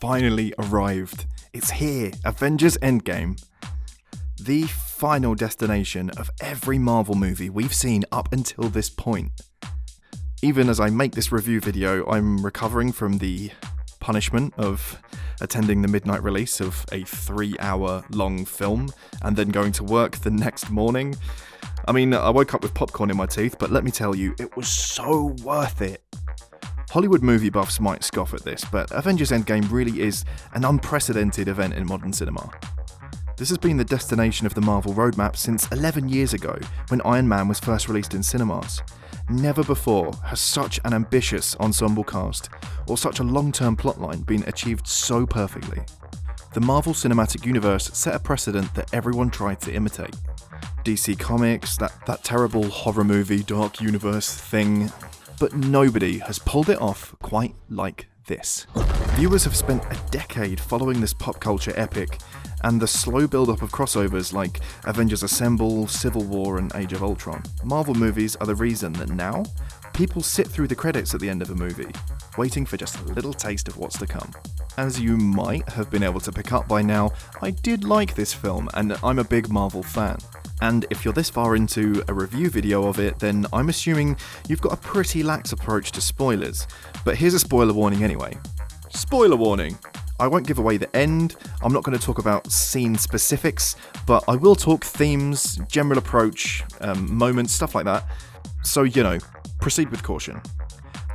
finally arrived. It's here, Avengers Endgame. The final destination of every Marvel movie we've seen up until this point. Even as I make this review video, I'm recovering from the punishment of attending the midnight release of a 3-hour long film and then going to work the next morning. I mean, I woke up with popcorn in my teeth, but let me tell you, it was so worth it. Hollywood movie buffs might scoff at this, but Avengers Endgame really is an unprecedented event in modern cinema. This has been the destination of the Marvel roadmap since 11 years ago, when Iron Man was first released in cinemas. Never before has such an ambitious ensemble cast, or such a long-term plotline been achieved so perfectly. The Marvel Cinematic Universe set a precedent that everyone tried to imitate. DC Comics, that terrible horror movie Dark Universe thing, but nobody has pulled it off quite like this. Viewers have spent a decade following this pop culture epic, and the slow build-up of crossovers like Avengers Assemble, Civil War and Age of Ultron. Marvel movies are the reason that now, people sit through the credits at the end of a movie, waiting for just a little taste of what's to come. As you might have been able to pick up by now, I did like this film, and I'm a big Marvel fan. And if you're this far into a review video of it, then I'm assuming you've got a pretty lax approach to spoilers. But here's a spoiler warning anyway. Spoiler warning! I won't give away the end, I'm not going to talk about scene specifics, but I will talk themes, general approach, moments, stuff like that. So, proceed with caution.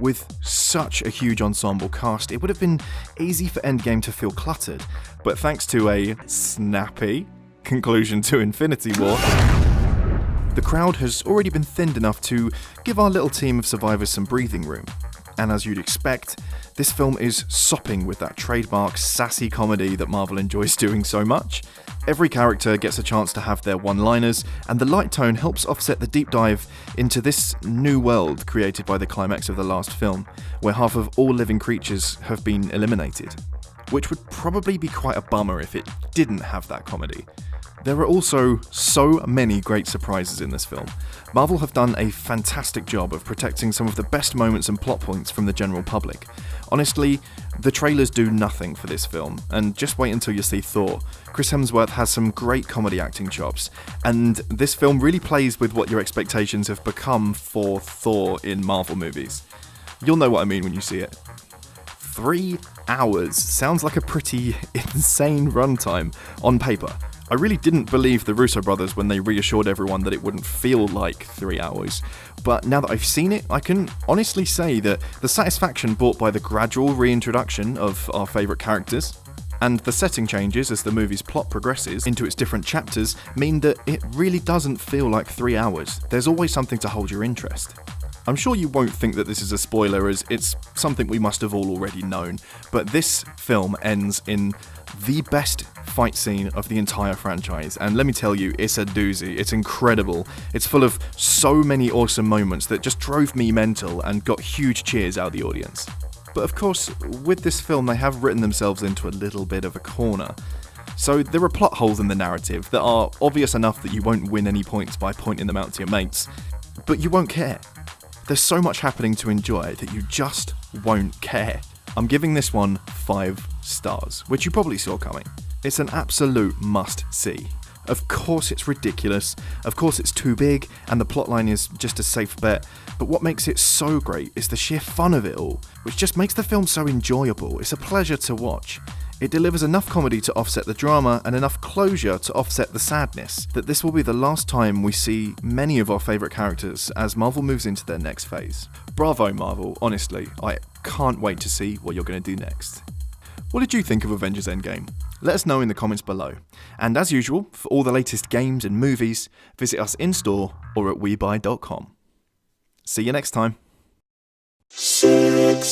With such a huge ensemble cast, it would have been easy for Endgame to feel cluttered, but thanks to a snappy conclusion to Infinity War, the crowd has already been thinned enough to give our little team of survivors some breathing room. And as you'd expect, this film is sopping with that trademark sassy comedy that Marvel enjoys doing so much. Every character gets a chance to have their one-liners, and the light tone helps offset the deep dive into this new world created by the climax of the last film, where half of all living creatures have been eliminated. Which would probably be quite a bummer if it didn't have that comedy. There are also so many great surprises in this film. Marvel have done a fantastic job of protecting some of the best moments and plot points from the general public. Honestly, the trailers do nothing for this film, and just wait until you see Thor. Chris Hemsworth has some great comedy acting chops, and this film really plays with what your expectations have become for Thor in Marvel movies. You'll know what I mean when you see it. 3 hours sounds like a pretty insane runtime on paper. I really didn't believe the Russo brothers when they reassured everyone that it wouldn't feel like 3 hours, but now that I've seen it, I can honestly say that the satisfaction brought by the gradual reintroduction of our favourite characters, and the setting changes as the movie's plot progresses into its different chapters mean that it really doesn't feel like 3 hours. There's always something to hold your interest. I'm sure you won't think that this is a spoiler, as it's something we must have all already known, but this film ends in the best fight scene of the entire franchise, and let me tell you, it's a doozy. It's incredible. It's full of so many awesome moments that just drove me mental and got huge cheers out of the audience. But of course, with this film, they have written themselves into a little bit of a corner. So there are plot holes in the narrative that are obvious enough that you won't win any points by pointing them out to your mates, but you won't care. There's so much happening to enjoy that you just won't care. I'm giving this one 5 stars, which you probably saw coming. It's an absolute must-see. Of course it's ridiculous, of course it's too big, and the plotline is just a safe bet, but what makes it so great is the sheer fun of it all, which just makes the film so enjoyable. It's a pleasure to watch. It delivers enough comedy to offset the drama and enough closure to offset the sadness that this will be the last time we see many of our favourite characters as Marvel moves into their next phase. Bravo Marvel, honestly, I can't wait to see what you're going to do next. What did you think of Avengers Endgame? Let us know in the comments below. And as usual, for all the latest games and movies, visit us in-store or at webuy.com. See you next time. CeX.